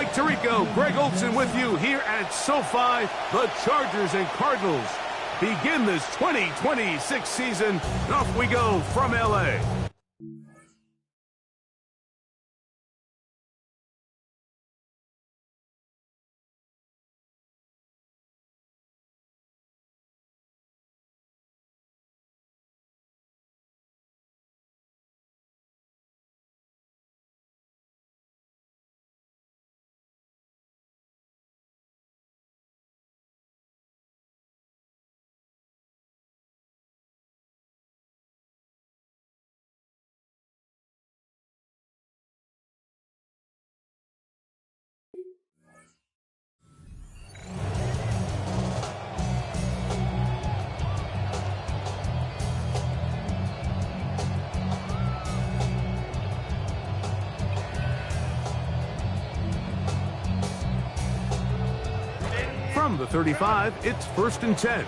Mike Tirico, Greg Olson with you here at SoFi. The Chargers and Cardinals begin this 2026 season. And off we go from LA. From the 35, it's 1st and 10.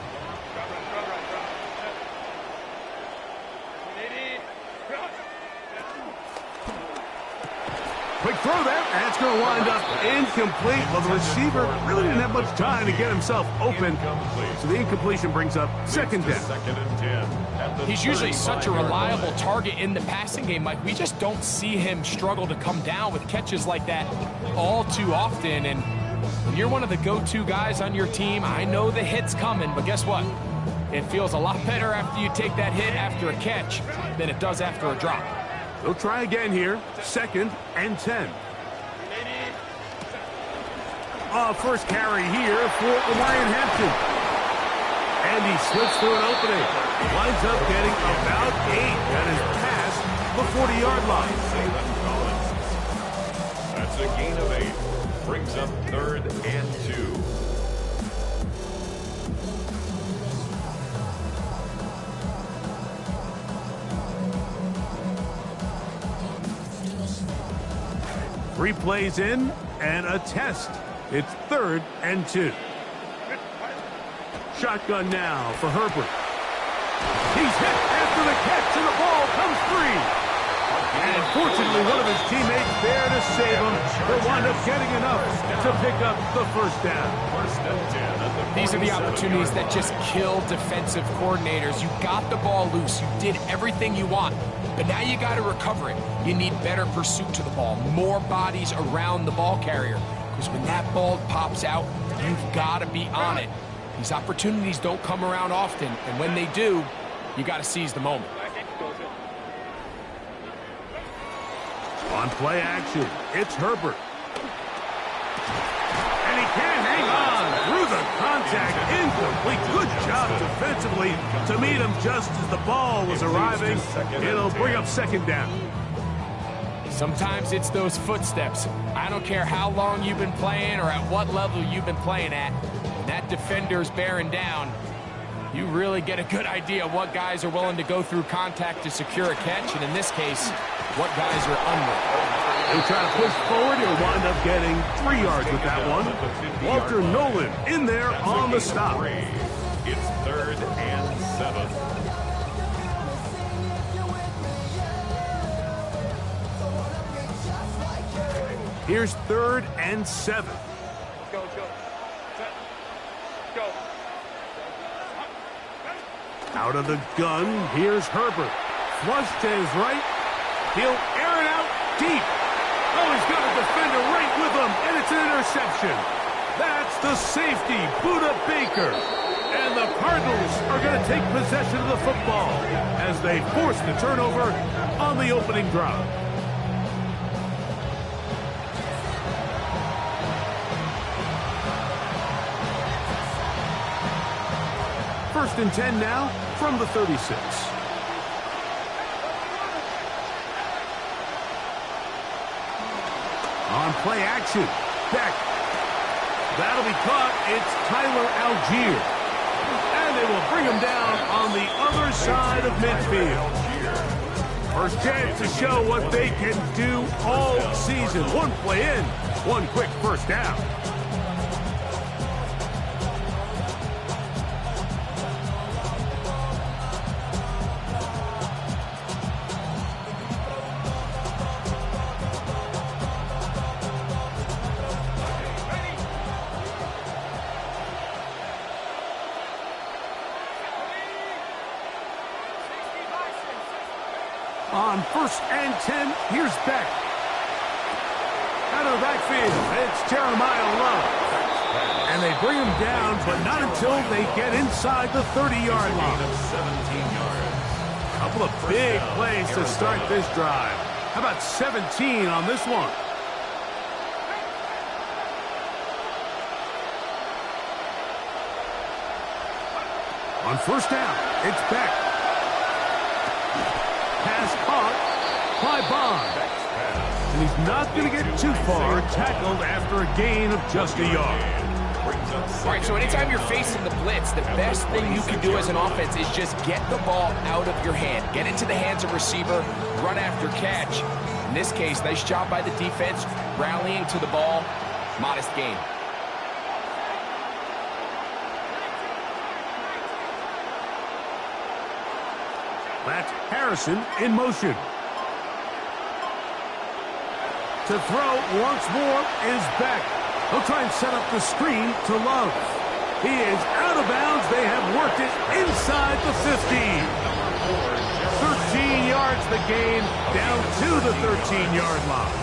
Quick throw there, and it's going to wind up incomplete. Well, the receiver really didn't have much time to get himself open. So the incompletion brings up 2nd down. He's usually such a reliable target in the passing game, Mike. We just don't see him struggle to come down with catches like that all too often. And when you're one of the go-to guys on your team, I know the hit's coming, but guess what? It feels a lot better after you take that hit after a catch than it does after a drop. They'll try again here. 2nd and 10. First carry here for Ryan Hampton. And he slips through an opening. Winds up getting about 8. That is past the 40-yard line. That's a gain of 8. Brings up 3rd and 2. Three plays in and a test. It's 3rd and 2. Shotgun now for Herbert. He's hit after the catch and the ball comes free. And fortunately, one of his teammates there to save him. They'll wind up getting enough to pick up the 1st down. These are the opportunities that just kill defensive coordinators. You got the ball loose. You did everything you want. But now you got to recover it. You need better pursuit to the ball, more bodies around the ball carrier. Because when that ball pops out, you've got to be on it. These opportunities don't come around often, and when they do, you got to seize the moment. On play action, it's Herbert. And he can't hang on through the contact. Incomplete. Good job defensively to meet him just as the ball was arriving. It'll bring up 2nd down. Sometimes it's those footsteps. I don't care how long you've been playing or at what level you've been playing at. When that defender's bearing down, you really get a good idea of what guys are willing to go through contact to secure a catch, and in this case, what guys are unwilling. He'll try to push forward. He'll wind up getting 3 yards with that one. Walter Nolan in there on the stop. It's 3rd and 7. Here's 3rd and 7. Go. Set. Go. Out of the gun, here's Herbert. Flush to his right. He'll air it out deep. Oh, he's got a defender right with him, and it's an interception. That's the safety, Budda Baker. And the Cardinals are going to take possession of the football as they force the turnover on the opening drive. First and 10 now from the 36. On play action, Beck. That'll be caught. It's Tyler Algier. And they will bring him down on the other side of midfield. First chance to show what they can do all season. One play in, one quick first down. On 1st and 10, here's Beck. Out of the backfield, it's Jeremiah Love. And they bring him down, but not until they get inside the 30-yard line. Of 17 yards. A couple of big plays to start this drive. How about 17 on this one? On 1st down, it's Beck. Pass caught by Bond. And he's not going to get too far, tackled after a gain of just a yard. All right, so anytime you're facing the blitz, the best thing you can do as an offense is just get the ball out of your hand. Get into the hands of receiver, run after catch. In this case, nice job by the defense, rallying to the ball. Modest gain. That's Harrison in motion. To throw once more is Beck. He'll try and set up the screen to Love. He is out of bounds. They have worked it inside the 15. 13 yards the gain, down to the 13-yard line.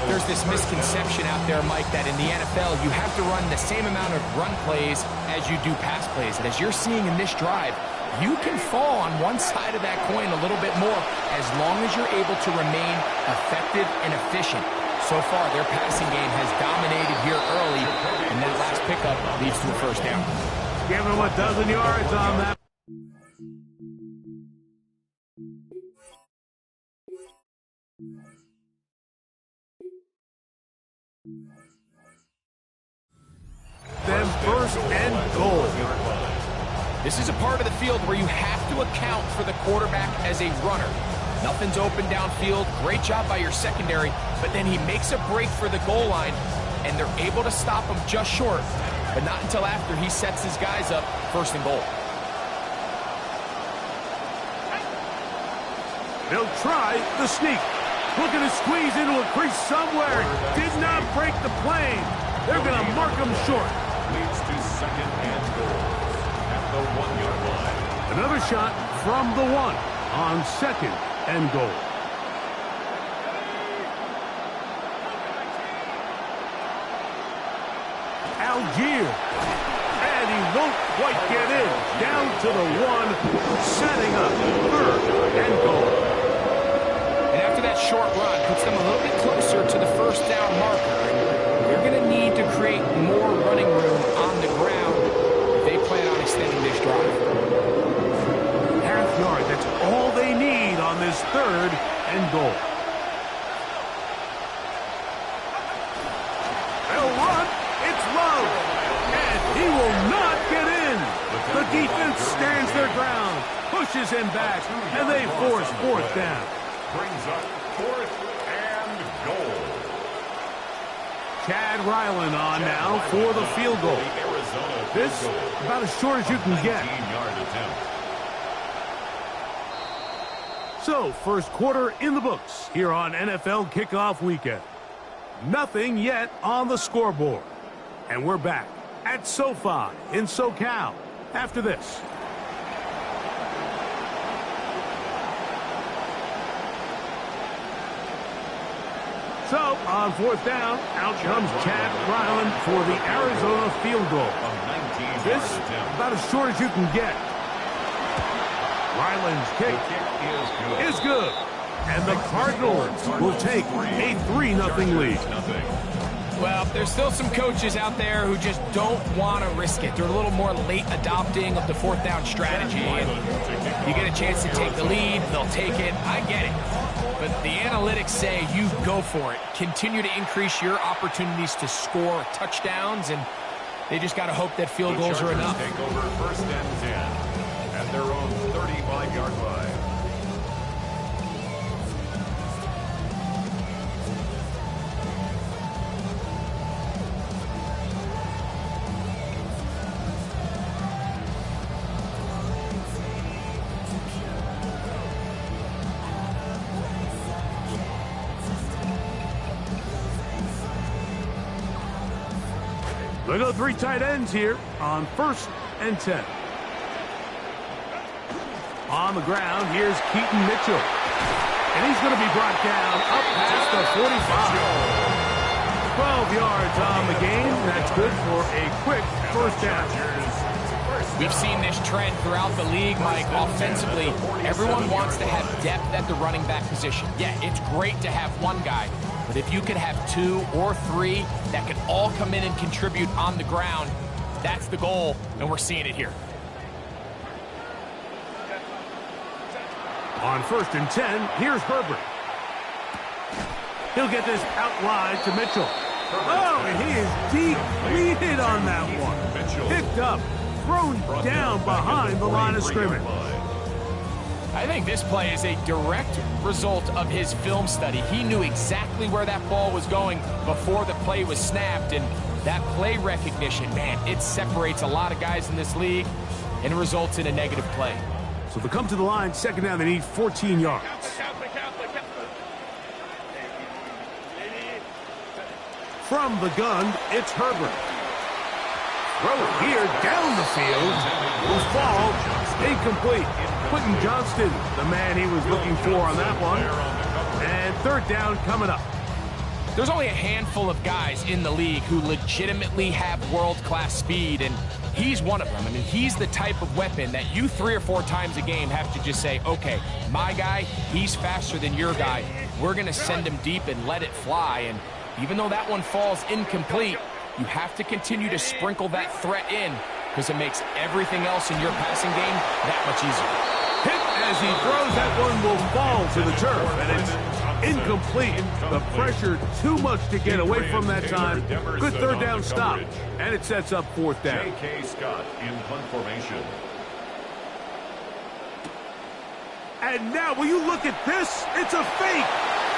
There's this misconception out there, Mike, that in the NFL you have to run the same amount of run plays as you do pass plays. And as you're seeing in this drive, you can fall on one side of that coin a little bit more as long as you're able to remain effective and efficient. So far, their passing game has dominated here early, and that last pickup leads to a 1st down. Give him a dozen yards on that. Then 1st and goal. This is a part of the field where you have to account for the quarterback as a runner. Nothing's open downfield. Great job by your secondary, but then he makes a break for the goal line, and they're able to stop him just short, but not until after he sets his guys up 1st and goal. They'll try the sneak. Looking to squeeze into a crease somewhere. Did not break the plane. They're going to mark him short. Leads to 2nd and goal at the 1-yard line. Another shot from the 1 on 2nd and goal. Algier. And he won't quite get in. Down to the 1, setting up 3rd and goal. And after that short run, puts them a little bit closer to the 1st down marker. And you're going to need to create more running room on the ground if they plan on extending this drive. Half yard, that's all they need on this 3rd and goal. They'll run. It's Love. And he will not get in. The defense stands their ground, pushes him back, and they force 4th down. Brings up 4th and goal. Chad Ryland on now for the field goal. This about as short as you can get. 19-yard attempt. So, 1st quarter in the books here on NFL Kickoff Weekend. Nothing yet on the scoreboard. And we're back at SoFi in SoCal after this. So, on 4th down, out comes Chad Ryland for the Arizona field goal. This about as short as you can get. Ryland's kick is good. And the Cardinals will take a 3-0 lead. Well, there's still some coaches out there who just don't want to risk it. They're a little more late adopting of the 4th down strategy. And you get a chance to take the lead, they'll take it. I get it. But the analytics say you go for it. Continue to increase your opportunities to score touchdowns, and they just got to hope that field goals are enough. Take over 1st and 10 at their own 35-yard line. They go 3 tight ends here on 1st and 10. On the ground, here's Keaton Mitchell. And he's going to be brought down up past the 45. 12 yards on the game. That's good for a quick first down. We've seen this trend throughout the league, Mike. Offensively, everyone wants to have depth at the running back position. Yeah, it's great to have one guy, but if you could have 2 or 3 that can all come in and contribute on the ground, that's the goal, and we're seeing it here. On 1st and 10, here's Herbert. He'll get this out wide to Mitchell. Oh, and he is depleted on that one. Picked up, thrown down behind the line of scrimmage. I think this play is a direct result of his film study. He knew exactly where that ball was going before the play was snapped, and that play recognition, man, it separates a lot of guys in this league and results in a negative play. So they come to the line, second down, they need 14 yards. From the gun, it's Herbert. Throw here down the field. Will fall. Incomplete. Quentin Johnston, the man he was looking for on that one. And third down coming up. There's only a handful of guys in the league who legitimately have world-class speed, and he's one of them. I mean, he's the type of weapon that you 3 or 4 times a game have to just say, okay, my guy, he's faster than your guy. We're going to send him deep and let it fly. And even though that one falls incomplete, you have to continue to sprinkle that threat in because it makes everything else in your passing game that much easier. Hit as he throws, that one will fall to the turf, and it's incomplete. The pressure too much to get away from that time. Good third down stop, and it sets up 4th down. J.K. Scott in punt formation. And now, will you look at this? It's a fake.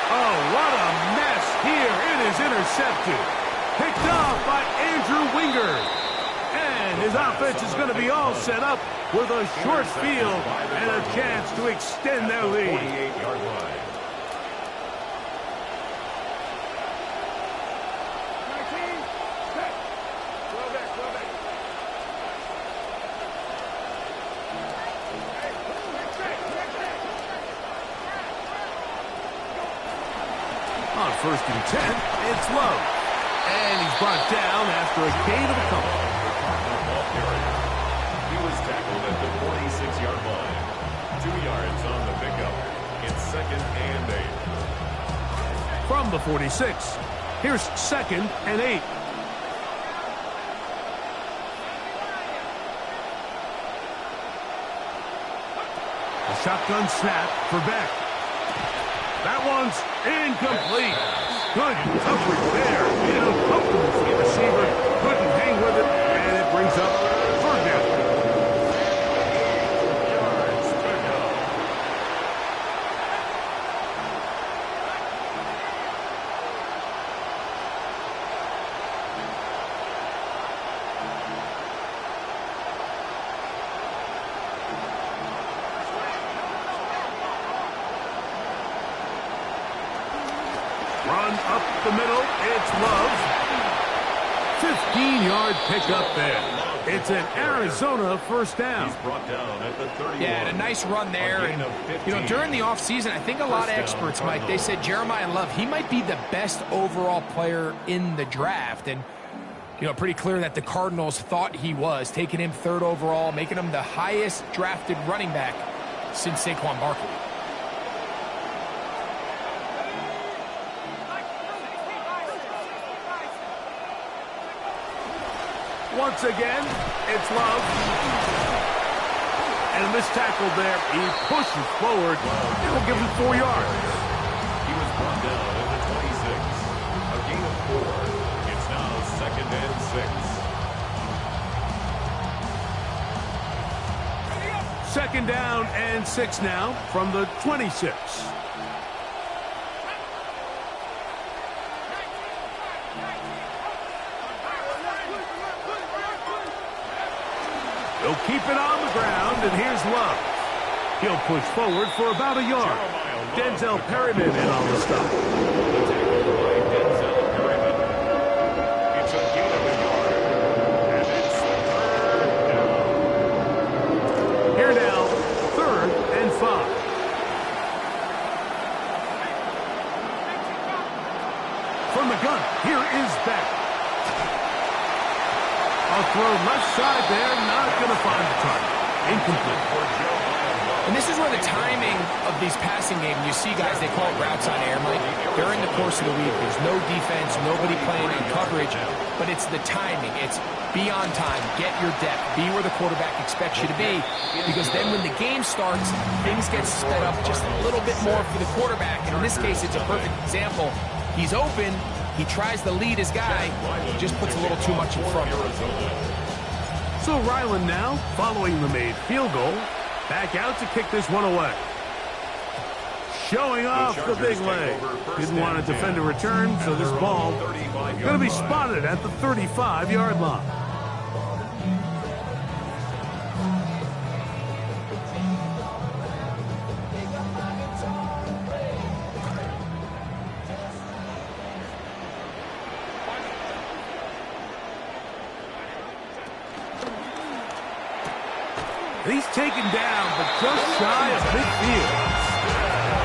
Oh, what a mess here. It is intercepted. Picked off by Andrew Wingard. And his offense is going to be all set up with a short field and a chance to extend their lead. 48-yard line. On 1st and 10, it's Love. And he's brought down after a gain of a couple. He was tackled at the 46-yard line. 2 yards on the pickup. It's 2nd and 8. From the 46, here's 2nd and 8. A shotgun snap for Beck. That one's incomplete. Good coverage there. Uncomfortable for the receiver. Couldn't hang with it, and it brings up 3rd down. Run up the middle, it's Love. 15-yard pickup there. It's an Arizona 1st down. He's brought down at the 31. Yeah, and a nice run there. And, you know, during the offseason, I think a lot of experts, Mike, they said Jeremiah Love, he might be the best overall player in the draft. And, you know, pretty clear that the Cardinals thought he was, taking him 3rd overall, making him the highest drafted running back since Saquon Barkley. Once again, it's Love. And a missed tackle there. He pushes forward. It'll give him 4 yards. He was brought down at the 26. A gain of 4. It's now 2nd and 6. 2nd down and 6 now from the 26. They'll keep it on the ground, and here's Love. He'll push forward for about a yard. Denzel Perryman in on the stop. Tackled by Denzel Perryman. It's a gain of a yard. And it's 3rd down. Here now, 3rd and 5. from the gun. Here is Beck. A throw left side there, not going to find the target. Incomplete. And this is where the timing of these passing games, you see guys, they call it routes on air, Mike. During the course of the week, there's no defense, nobody playing in coverage, but it's the timing. It's be on time, get your depth, be where the quarterback expects you to be, because then when the game starts, things get sped up just a little bit more for the quarterback. And in this case, it's a perfect example. He's open, he tries to lead his guy, he just puts a little too much in front of him. So Ryland now, following the made field goal, back out to kick this one away. Showing off the big leg. Didn't want to defend a return, so this ball going to be spotted at the 35-yard line. He's taken down, but just shy of midfield.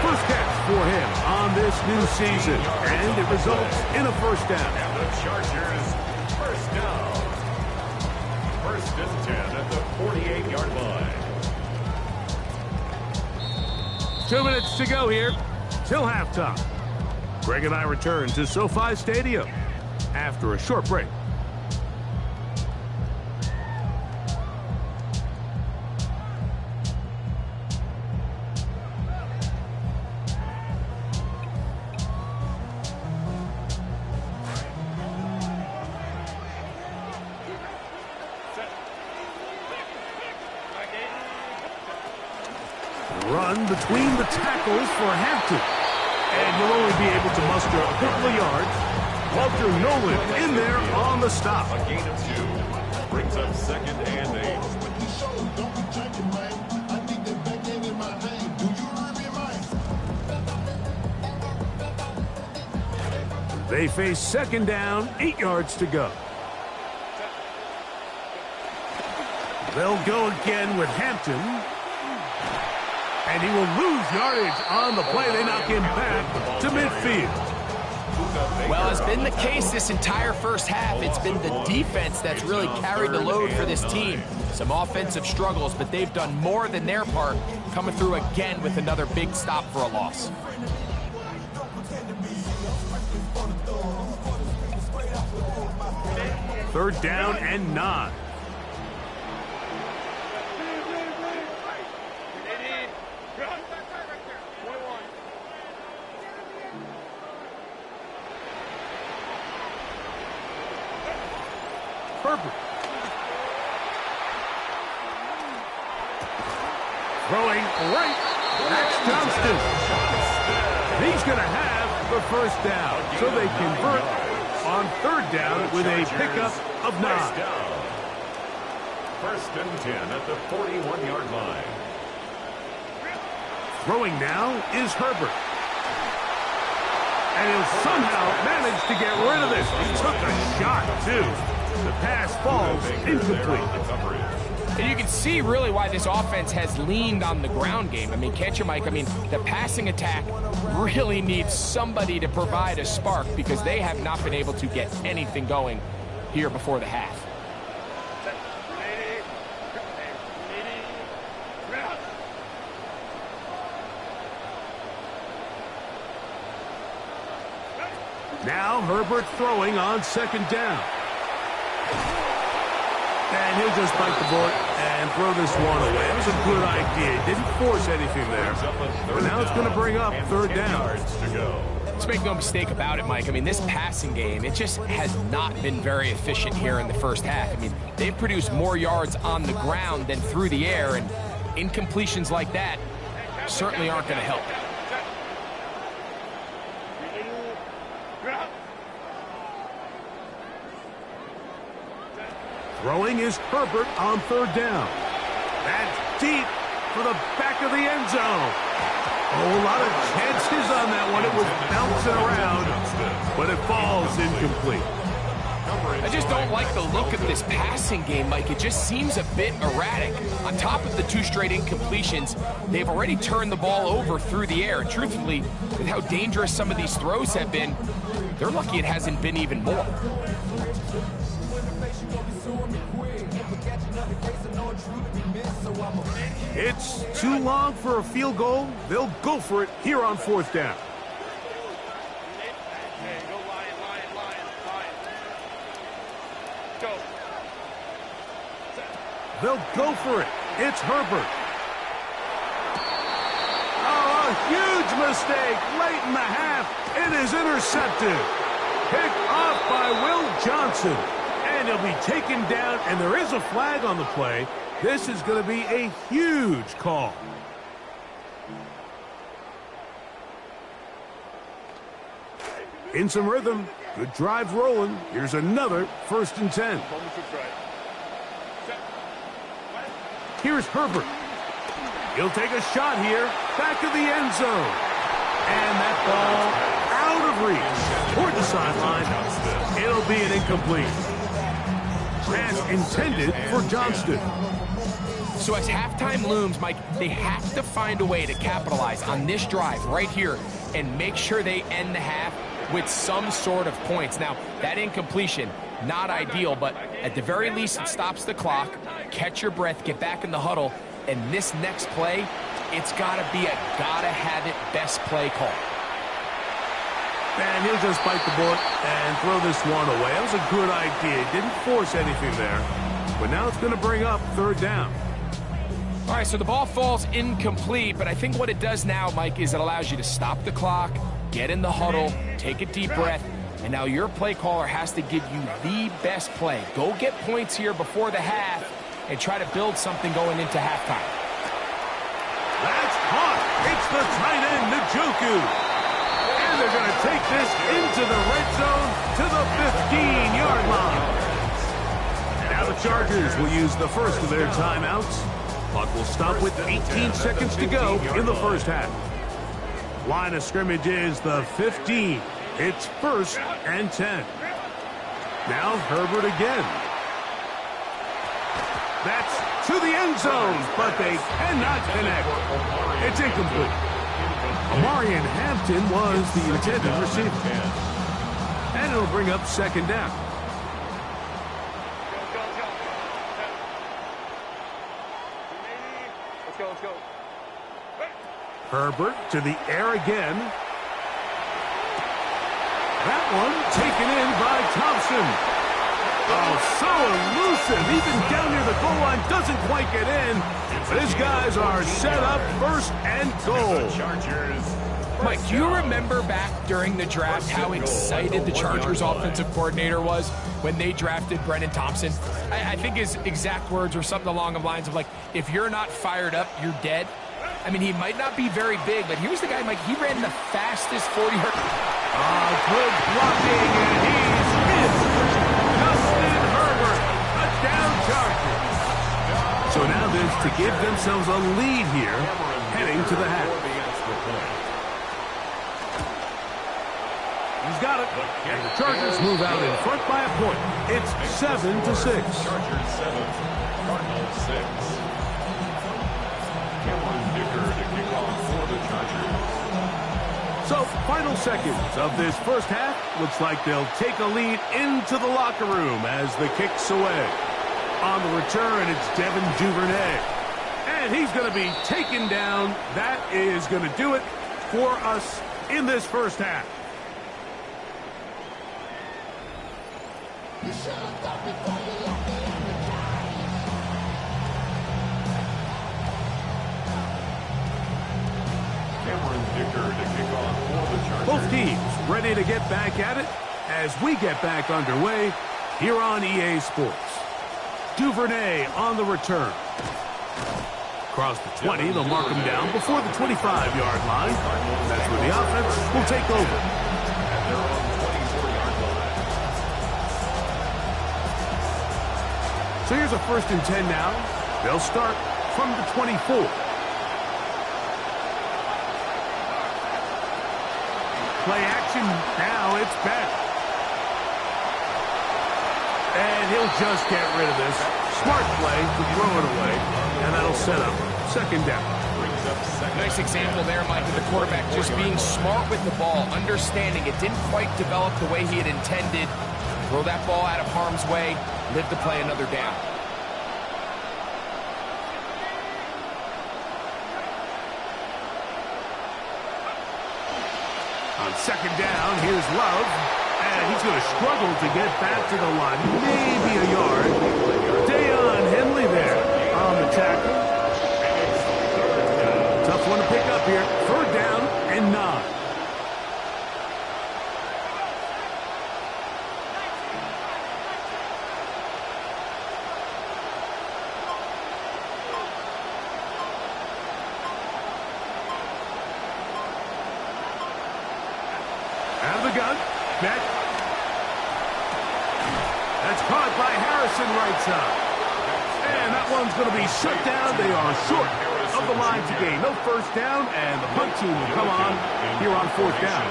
First catch for him on this new season, and it results in a first down. And the Chargers, first down. 1st and 10 at the 48-yard line. 2 minutes to go here till halftime. Greg and I return to SoFi Stadium after a short break. Run between the tackles for Hampton. And you'll only be able to muster a couple of yards. Walter Nolan in there on the stop. A gain of 2. Brings up 2nd and 8. They face 2nd down, 8 yards to go. They'll go again with Hampton. And he will lose yardage on the play. They knock him back to midfield. Well, it's been the case this entire first half. It's been the defense that's really carried the load for this team. Some offensive struggles, but they've done more than their part, coming through again with another big stop for a loss. Third down and 9. Herbert. Throwing right. Max Johnston. He's going to have the first down. So they convert on 3rd down with a pickup of 9. 1st and 10 at the 41-yard line. Throwing now is Herbert. And he'll somehow manage to get rid of this. He took a shot, too. The pass falls incomplete. And you can see really why this offense has leaned on the ground game. I mean, can't you, Mike? I mean, the passing attack really needs somebody to provide a spark because they have not been able to get anything going here before the half. Now Herbert throwing on 2nd down. And he'll just bite the bullet and throw this one away. It was a good idea. Didn't force anything there. But now it's going to bring up 3rd down. Let's make no mistake about it, Mike. I mean, this passing game, it just has not been very efficient here in the first half. I mean, they've produced more yards on the ground than through the air, and incompletions like that certainly aren't going to help. Throwing is Herbert on 3rd down. That's deep for the back of the end zone. Oh, a lot of chances on that one. It was bouncing around, but it falls incomplete. I just don't like the look of this passing game, Mike. It just seems a bit erratic. On top of the 2 straight incompletions, they've already turned the ball over through the air. And truthfully, with how dangerous some of these throws have been, they're lucky it hasn't been even more. It's too long for a field goal. They'll go for it here on 4th down. They'll go for it. It's Herbert. Oh, a huge mistake late in the half. It is intercepted. Picked off by Will Johnson. And he'll be taken down, and there is a flag on the play. This is going to be a huge call. In some rhythm. Good drive rolling. Here's another 1st and 10. Here's Herbert. He'll take a shot here. Back of the end zone. And that ball out of reach. Toward the sideline. It'll be an incomplete. Pass intended for Johnston. So as halftime looms, Mike, they have to find a way to capitalize on this drive right here and make sure they end the half with some sort of points. Now, that incompletion, not ideal, but at the very least, it stops the clock. Catch your breath, get back in the huddle, and this next play, it's got to be a gotta-have-it best play call. And he'll just bite the bullet and throw this one away. That was a good idea. Didn't force anything there. But now it's going to bring up 3rd down. All right, so the ball falls incomplete, but I think what it does now, Mike, is it allows you to stop the clock, get in the huddle, take a deep breath, and now your play caller has to give you the best play. Go get points here before the half and try to build something going into halftime. That's caught. It's the tight end, Njoku. And they're going to take this into the red zone to the 15-yard line. Now the Chargers will use the first of their timeouts. Clock will stop with 18 seconds to go in the first half. Line of scrimmage is the 15. It's 1st and 10. Now Herbert again. That's to the end zone, but they cannot connect. It's incomplete. Amarian Hampton was the intended receiver. And it'll bring up 2nd down. Let's go. Herbert to the air again. That one taken in by Thompson. Oh, so elusive. Even down near the goal line, doesn't quite get in. But his guys are set up 1st and goal. Mike, do you remember back during the draft how excited the Chargers offensive coordinator was when they drafted Brennan Thompson? I think his exact words were something along the lines of like, if you're not fired up, you're dead. I mean, he might not be very big, but he was the guy, Mike, he ran the fastest 40-yard. Good blocking, and he's missed. Justin Herbert, touchdown Chargers. So now this to give themselves a lead here, heading to the half. He's got it, and the Chargers move out in front by a point. It's 7-6. Chargers 7, Cardinals 6. Cameron Dicker to kick off for the Chargers. So, final seconds of this first half. Looks like they'll take a lead into the locker room as the kick's away. On the return, it's Devin Duvernay. And he's going to be taken down. That is going to do it for us in this first half. Cameron Dicker to kick off for the Chargers. Both teams ready to get back at it as we get back underway here on EA Sports. Duvernay on the return. Across the 20, they'll mark him down before the 25-yard line. That's where the offense will take over. At their own 24-yard line. So here's a 1st and 10 now. They'll start from the 24. Play action. Now it's back. And he'll just get rid of this. Smart play to throw it away. And that'll set up second down. Nice example there, Mike, of the quarterback just being smart with the ball, understanding it didn't quite develop the way he had intended. Throw that ball out of harm's way, live to play another down. On second down, here's Love. And he's going to struggle to get back to the line. Maybe a yard. Deion Henley there on the tackle. Tough one to pick up here. Third down and 9. Out of the gun. Back. That's caught by Harrison right side. And that one's going to be shut down. They are short of the line to gain. No first down, and the punt team will come on here on fourth down.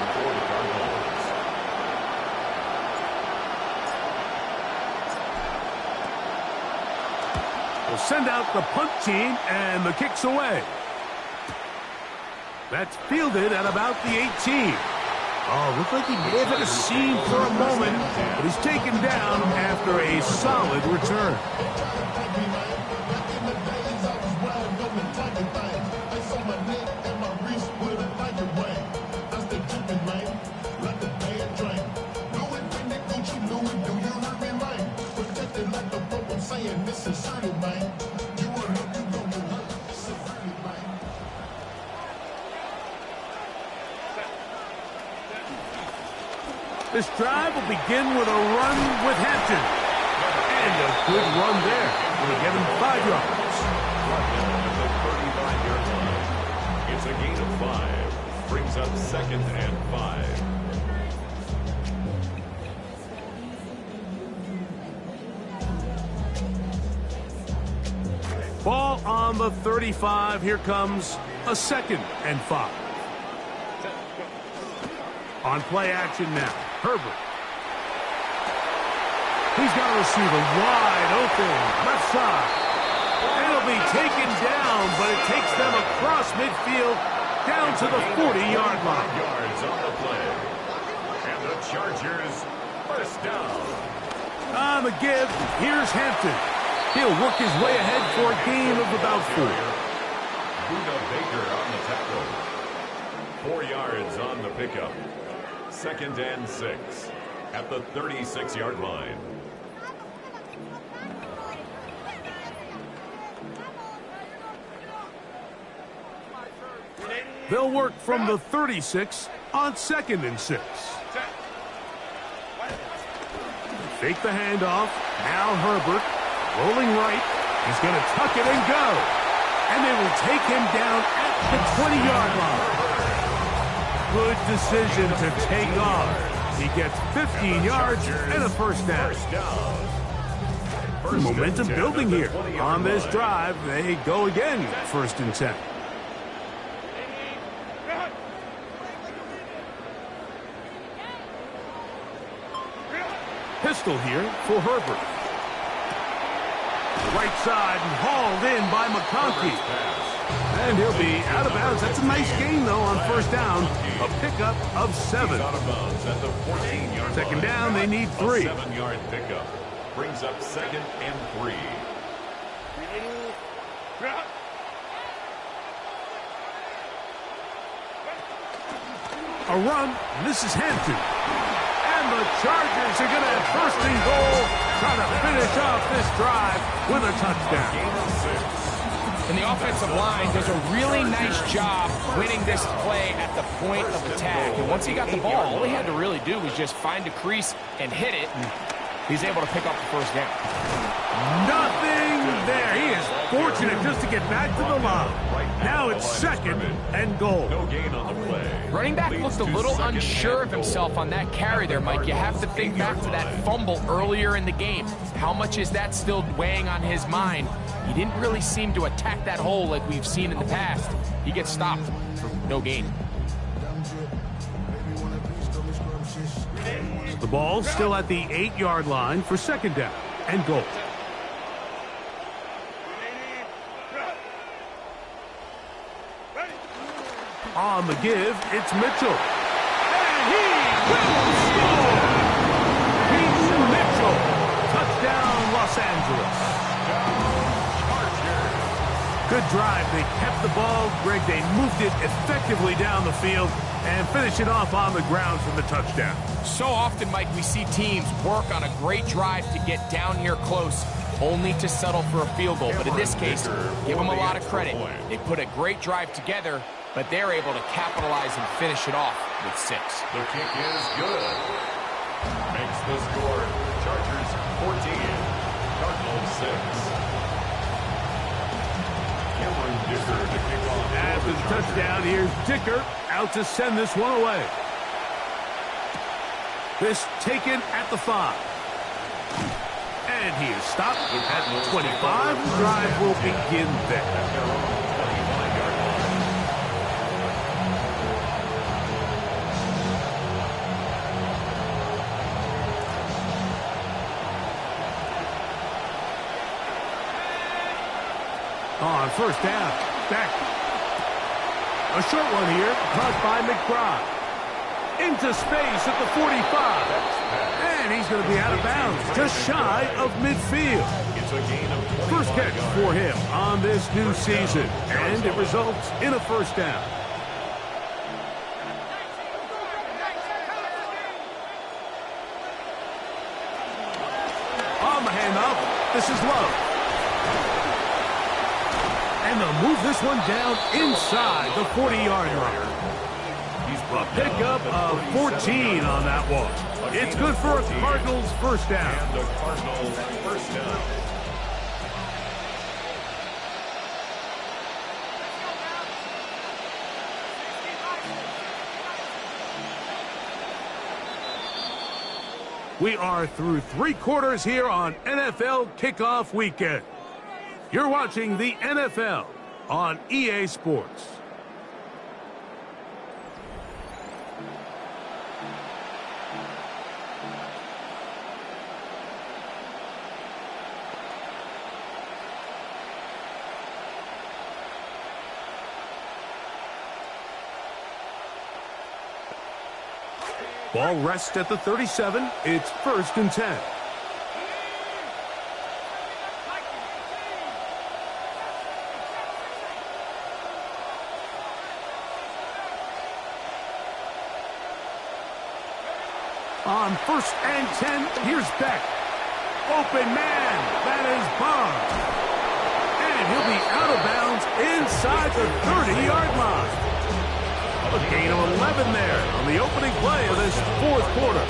We'll send out the punt team, and the kick's away. That's fielded at about the 18. Oh, looked like he may have hit a seam for a moment, but he's taken down after a solid return. This drive will begin with a run with Hampton. And a good run there. We'll give him 5 yards. It's a gain of 5. Brings up second and 5. Ball on the 35. Here comes a second and 5. On play action now. Herbert. He's got a receiver wide open, left side. It'll be taken down, but it takes them across midfield down to the 40-yard line. Yards on the play. And the Chargers first down. On the give, here's Hampton. He'll work his way ahead for a gain of about 4. Buda Baker on the tackle. 4 yards on the pickup. Second and 6 at the 36-yard line. They'll work from the 36 on second and 6. Fake the handoff. Now Herbert rolling right. He's going to tuck it and go. And they will take him down at the 20-yard line. Good decision to take off. He gets 15 yards and a first down. Momentum building here. On this drive, they go again. First and 10. Pistol here for Herbert. Right side and hauled in by McConkey. And he'll be out of bounds. That's a nice gain, though, on first down. A pickup of 7. Out of bounds at the 14-yard Second line. down, they need 3. A 7-yard pickup brings up second and 3. A run. This is Hampton. And the Chargers are going to have first and goal, trying to finish off this drive with a touchdown. Gain of 6. And the offensive line does a really nice job winning this play at the point of attack. And once he got the ball, all he had to really do was just find a crease and hit it. And he's able to pick up the first down. Nothing there. He is fortunate just to get back to the line. Now it's second and goal. No gain on the play. Running back looked a little unsure of himself on that carry there, Mike. You have to think back to that fumble earlier in the game. How much is that still weighing on his mind? He didn't really seem to attack that hole like we've seen in the past. He gets stopped for no gain. The ball still at the 8-yard line for second down and goal. On the give, it's Mitchell. And he will score! Pete Mitchell. Touchdown, Los Angeles. Good drive. They kept the ball. Greg, they moved it effectively down the field and finish it off on the ground for the touchdown. So often, Mike, we see teams work on a great drive to get down here close, only to settle for a field goal. But in this case, give them a lot of credit. They put a great drive together, but they're able to capitalize and finish it off with 6. The kick is good. Makes the score. Chargers 14, Cardinals 6. Cameron Dicker to kick off. After the touchdown, here's Dicker out to send this one away. This taken at the 5. And he is stopped at the 25. The drive will begin there. On first down, back. A short one here, caught by McBride. Into space at the 45. And he's going to be out of bounds, just shy of midfield. It's a gain of 25 First catch yards for him on this new season, and it results in a first down. On the handoff, this is Love. And they'll move this one down inside the 40-yard line. A pickup of 14 on that one. It's good for a Cardinals first down. And the Cardinals first down. We are through 3 quarters here on NFL Kickoff Weekend. You're watching the NFL on EA Sports. Ball rests at the 37. It's 1st and 10. On 1st and 10, here's Beck. Open man, that is Barnes. And he'll be out of bounds inside the 30-yard line. A gain of 11 there on the opening play of this 4th quarter.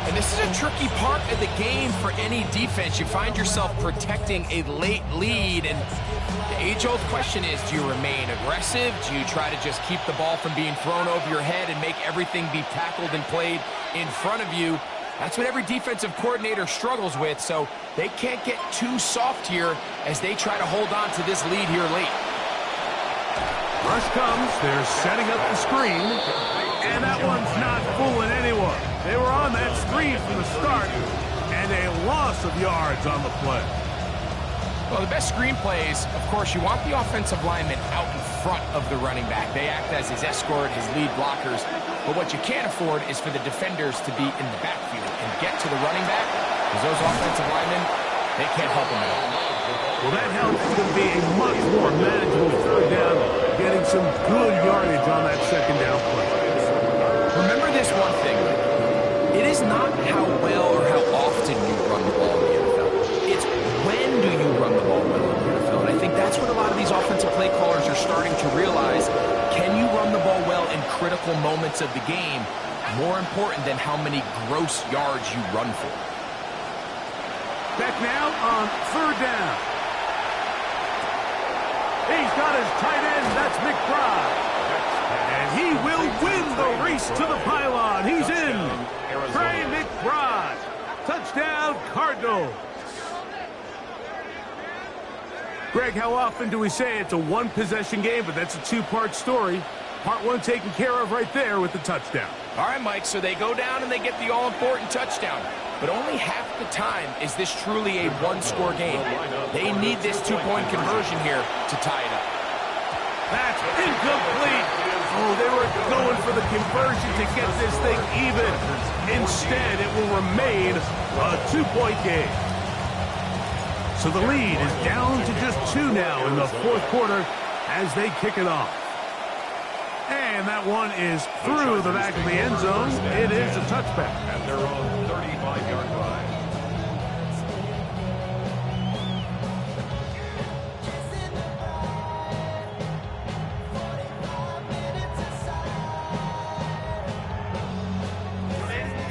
And this is a tricky part of the game for any defense. You find yourself protecting a late lead, and the age-old question is, do you remain aggressive? Do you try to just keep the ball from being thrown over your head and make everything be tackled and played in front of you? That's what every defensive coordinator struggles with, so they can't get too soft here as they try to hold on to this lead here late. Rush comes, they're setting up the screen, and that one's not fooling anyone. They were on that screen from the start, and a loss of yards on the play. Well, the best screen plays, of course, you want the offensive lineman out in front of the running back. They act as his escort, his lead blockers. But what you can't afford is for the defenders to be in the backfield and get to the running back, because those offensive linemen, they can't help him at all. Well, that help is going to be a much more manageable 3rd down, getting some good yardage on that 2nd down play. Remember this one thing. It is not how well or how often you run the ball in the NFL. It's when do you run the ball well in the NFL. And I think that's what a lot of these offensive play callers are starting to realize. Can you run the ball well in critical moments of the game? More important than how many gross yards you run for. Back now on 3rd down. He's got his tight end, that's McBride. And he will win the race to the pylon. He's in. Trey McBride. Touchdown, Cardinals. Greg, how often do we say it's a 1-possession game, but that's a 2-part story? Part one taken care of right there with the touchdown. All right, Mike, so they go down and they get the all-important touchdown. But only half the time is this truly a one-score game. They need this two-point conversion here to tie it up. That's incomplete. Oh, they were going for the conversion to get this thing even. Instead, it will remain a two-point game. So the lead is down to just 2 now in the fourth quarter as they kick it off. And that one is through the back of the end zone. It is a touchback. At their own 35-yard line.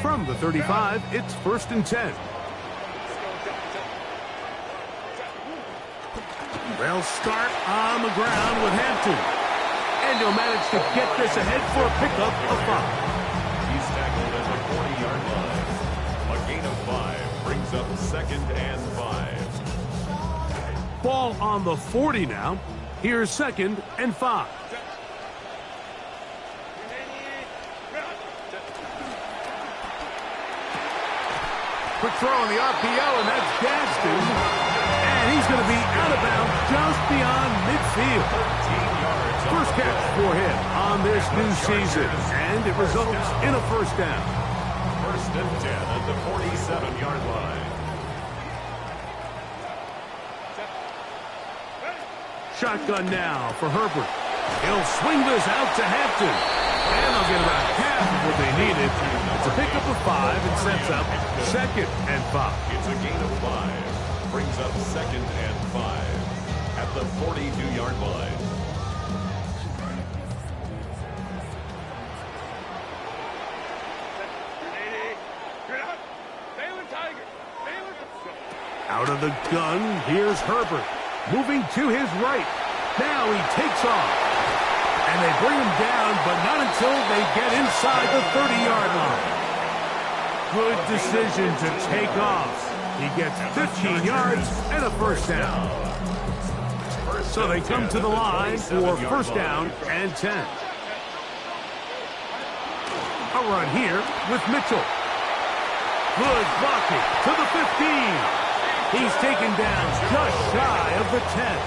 From the 35, it's 1st and 10. They'll start on the ground with Hampton. And he'll manage to get this ahead for a pickup of 5. He's tackled at the 40-yard line. A gain of 5 brings up 2nd and 5. Ball on the 40 now. Here's 2nd and 5. Quick throw on the RPO, and that's Gaston. And he's going to be out of bounds just beyond midfield. 13 yards. First catch for him on this new season, and it results in a first down. 1st and 10 at the 47-yard line. Shotgun now for Herbert. He'll swing this out to Hampton. And they'll get about half of what they needed. It's a pickup of 5 and sets up 2nd and 5. It's a gain of 5. Brings up 2nd and 5 at the 42-yard line. Out of the gun, here's Herbert. Moving to his right. Now he takes off. And they bring him down, but not until they get inside the 30-yard line. Good decision to take off. He gets 15 yards and a first down. So they come to the line for first down and 10. A run here with Mitchell. Good blocking to the 15. He's taken down just shy of the 10.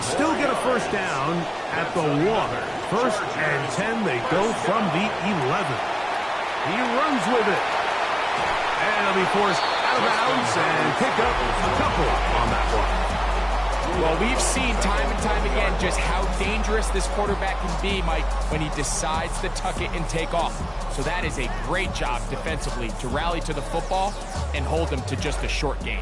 Still get a first down at the 1. 1st and 10, they go from the 11. He runs with it. And he'll be forced out of bounds and pick up a couple on that one. Well, we've seen time and time again just how dangerous this quarterback can be, Mike, when he decides to tuck it and take off. So that is a great job defensively to rally to the football and hold them to just a short gain.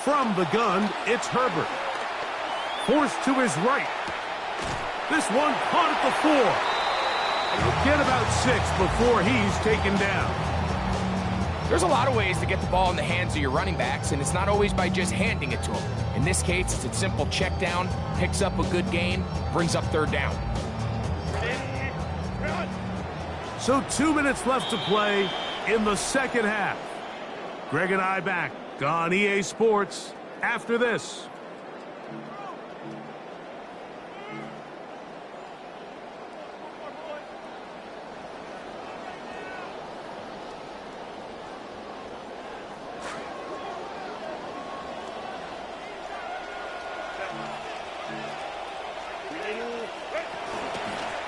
From the gun, it's Herbert. Forced to his right. This one caught at the 4. He'll get about 6 before he's taken down. There's a lot of ways to get the ball in the hands of your running backs, and it's not always by just handing it to them. In this case, it's a simple check down, picks up a good gain, brings up 3rd down. So 2 minutes left to play in the second half. Greg and I back on EA Sports after this.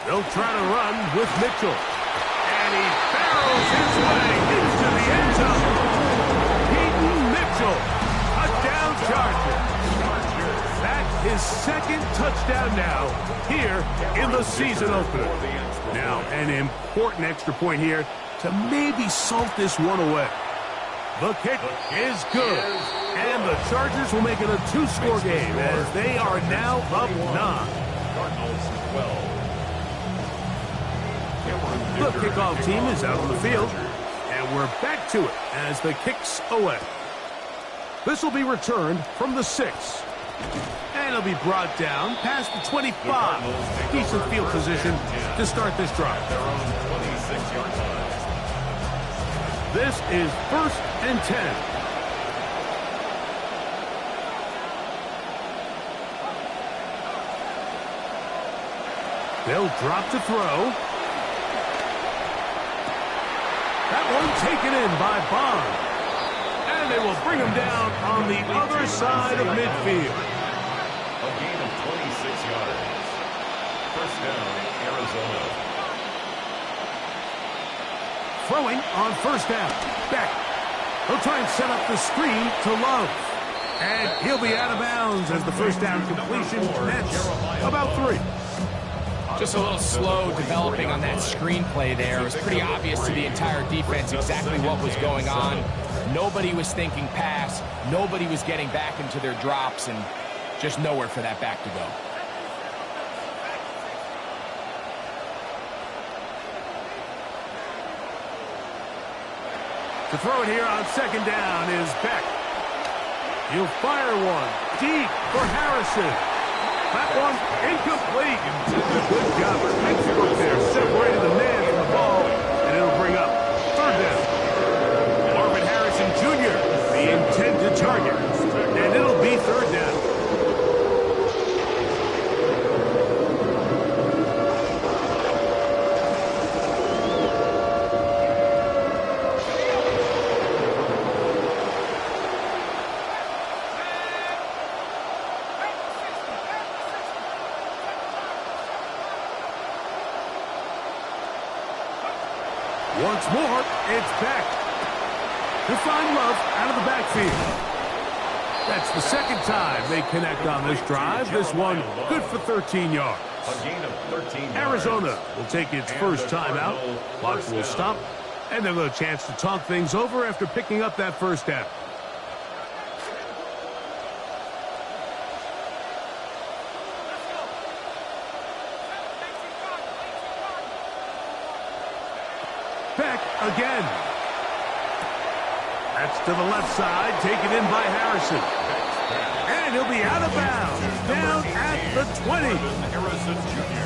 They'll try to run with Mitchell. And he barrels his way into the end zone. Peyton Mitchell, a down Charger. That's his 2nd touchdown now here in the season opener. Now, an important extra point here to maybe salt this one away. The kick is good. And the Chargers will make it a 2-score game as they are now up 9. Cardinals 12. The kickoff team is out on the field, and we're back to it as the kick's away. This will be returned from the 6. And it'll be brought down past the 25. Decent field position to start this drive. Their own 26-yard line. This is 1st and 10. They'll drop to throw. That one taken in by Bond. And they will bring him down on the other side of midfield. A gain of 26 yards. First down, Arizona. Throwing on first down. Beck. He'll try and set up the screen to Love. And he'll be out of bounds as the first down completion nets about 3. Just a little slow developing on that screenplay there. It was pretty obvious to the entire defense exactly what was going on. Nobody was thinking pass. Nobody was getting back into their drops, and just nowhere for that back to go. To throw it here on second down is Beck. He'll fire one deep for Harrison. That one incomplete. Good job for Pittsburgh there. Separated the man from the ball, and it'll bring up third down. Marvin Harrison Jr., the intended target, and it'll be third down. Once more, it's Beck. To find Love out of the backfield. That's the second time they connect on this drive. This one good for 13 yards. A gain of 13 yards. Arizona will take its first time out. Clock will stop, and they'll have a chance to talk things over after picking up that first down. Beck again. That's to the left side, taken in by Harrison. And he'll be out of bounds, down at the 20.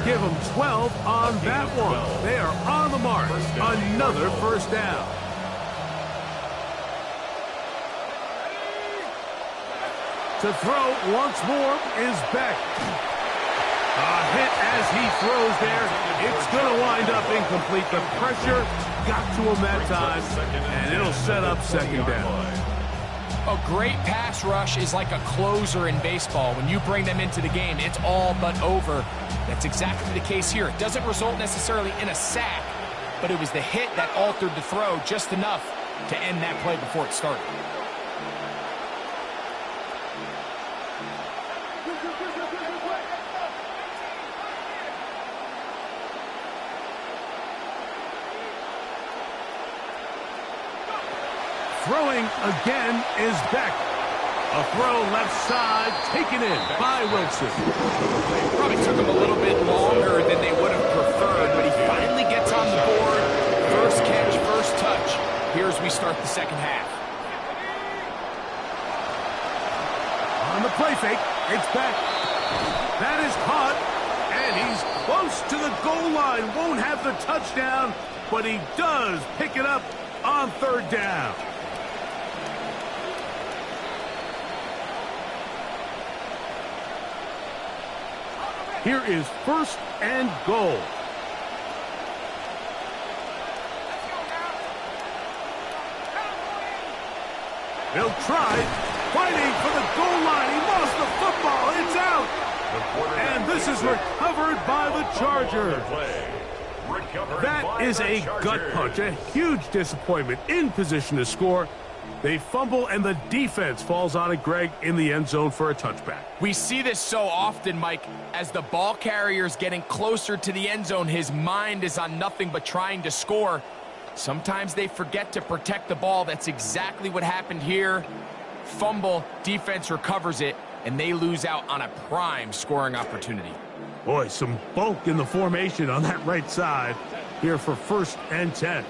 Give him 12 on that one. They are on the mark. Another first down. To throw once more is Beck. A hit as he throws there. It's going to wind up incomplete. The pressure got to him that time, and it'll set up second down. A great pass rush is like a closer in baseball. When you bring them into the game, it's all but over. That's exactly the case here. It doesn't result necessarily in a sack, but it was the hit that altered the throw just enough to end that play before it started. Throwing again is Beck. A throw left side, taken in by Wilson. Probably took him a little bit longer than they would have preferred, but he finally gets on the board. First catch, first touch. Here as we start the second half. On the play fake, it's Beck. That is caught, and he's close to the goal line. Won't have the touchdown, but he does pick it up on third down. Here is first and goal. They'll try, fighting for the goal line. He lost the football. It's out. And this is recovered by the Chargers. That is a gut punch, a huge disappointment in position to score. They fumble, and the defense falls on it, Greg, in the end zone for a touchback. We see this so often, Mike. As the ball carrier's getting closer to the end zone, his mind is on nothing but trying to score. Sometimes they forget to protect the ball. That's exactly what happened here. Fumble, defense recovers it, and they lose out on a prime scoring opportunity. Boy, some bulk in the formation on that right side here for first and 10.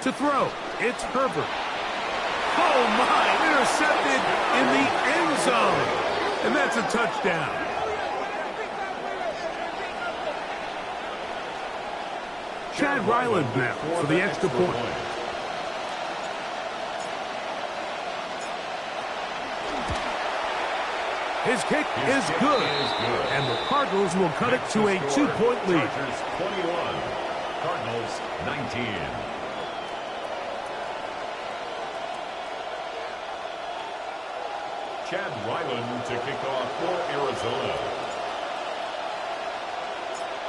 To throw, it's Herbert. Oh, my, intercepted in the end zone. And that's a touchdown. Chad Ryland now for the extra point. His kick is good, and the Cardinals will cut it to a 2-point lead. Chargers 21, Cardinals 19. Chad Ryland to kick off for Arizona.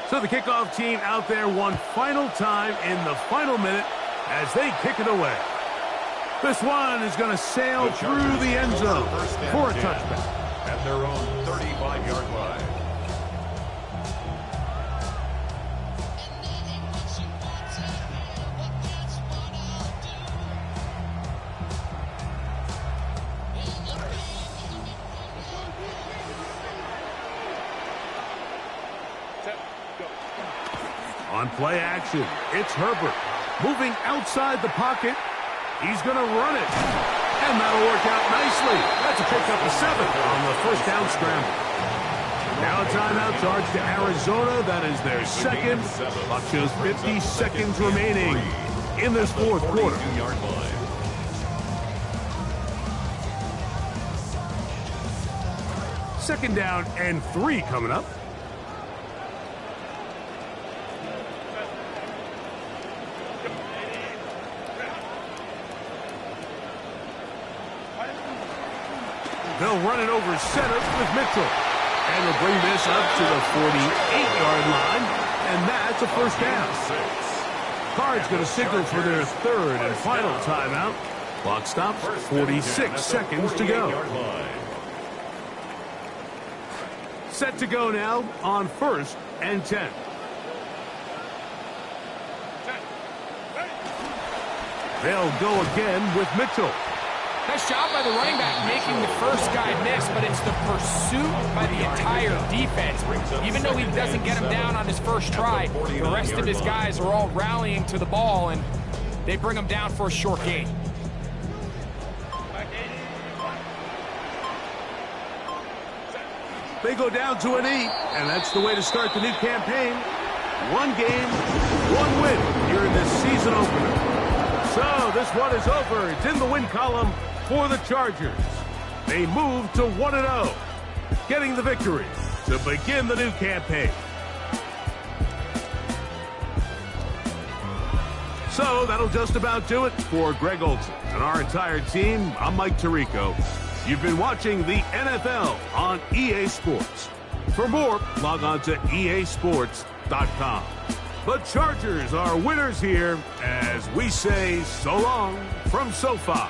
So the kickoff team out there one final time in the final minute as they kick it away. This one is going to sail through the end zone for a touchback. At their own 35-yard line. On play action, it's Herbert. Moving outside the pocket, he's going to run it. And that'll work out nicely. That's a pickup of 7 on the first down scramble. Now a timeout charge to Arizona. That is their second. Clock shows 50 seconds remaining in this fourth quarter. Second down and 3 coming up. They'll run it over center with Mitchell. And they'll bring this up to the 48-yard line. And that's a first down. Cards going to signal for their third and final timeout. Clock stops, 46 seconds to go. Set to go now on 1st and 10. They'll go again with Mitchell. Nice job by the running back making the first guy miss, but it's the pursuit by the entire defense. Even though he doesn't get him down on his first try, the rest of his guys are all rallying to the ball, and they bring him down for a short gain. They go down to a knee, and that's the way to start the new campaign. 1 game, 1 win here in this season opener. So this one is over. It's in the win column for the Chargers. They move to 1-0, getting the victory to begin the new campaign. So that'll just about do it for Greg Olsen and our entire team. I'm Mike Tirico. You've been watching the NFL on EA Sports. For more, log on to easports.com. The Chargers are winners here as we say so long from SoFi.